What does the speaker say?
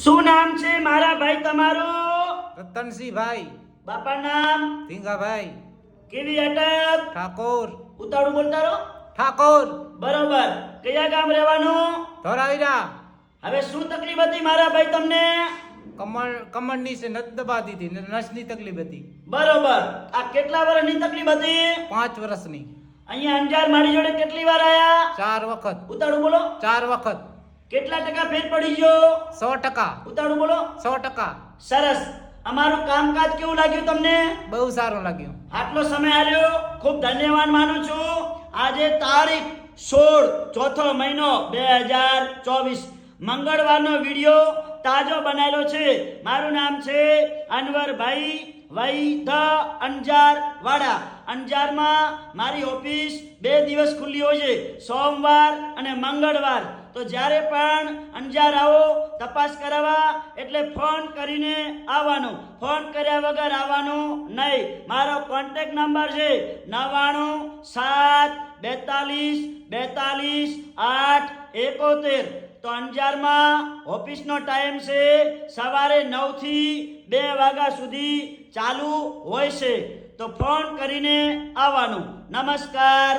શું નામ છે મારા ભાઈ તમારું? રતનસિંહ ભાઈ, બાપા નામ? ધીંગાભાઈ, કેવી અટક? ઠાકોર, ઉતાળું બોલતા રહો. ઠાકોર, બરોબર. કયા ગામ રહેવાનું? ધોરાવીરા. હવે શું તકલીફ હતી મારા ભાઈ તમને? કમરની છે નસ દબાતી હતી ને નસની તકલીફ હતી. બરોબર. આ કેટલા વર્ષની તકલીફ હતી? 5 વર્ષની. અહીંયા અંજાર મારી જોડે કેટલી વાર આયા? 4 વખત. ઉતાળું બોલો. 4 વખત. કેટલા ટકા ફેર પડી ગયો? 100%. ઉતાળું બોલો. 100%. સરસ. અમારું કામકાજ કેવું લાગ્યું તમને? બહુ સારું લાગ્યું. આટલો સમય આલ્યો ખૂબ ધન્યવાદ માનું છું. આજે તારીખ 16 ચોથો મહિનો 2024 મંગળવારનો વિડિયો તાજો બનાવેલો છે. મારું નામ છે અનવરભાઈ વૈ ધ અંજાર વાડા. અંજારમાં મારી ઓફિસ 2 દિવસ ખુલ્લી હોય છે, સોમવાર અને મંગળવાર. તો જ્યારે પણ અંજાર આવો તપાસ કરાવવા એટલે ફોન કરીને આવવાનું, ફોન કર્યા વગર આવવાનું નહીં. મારો કોન્ટેક્ટ નંબર છે 9972422871. તો અંજારમાં ઓફિસનો ટાઈમ છે સવારે 9 થી 2 વાગ્યા સુધી ચાલુ હોય છે. તો ફોન કરીને આવવાનું. નમસ્કાર.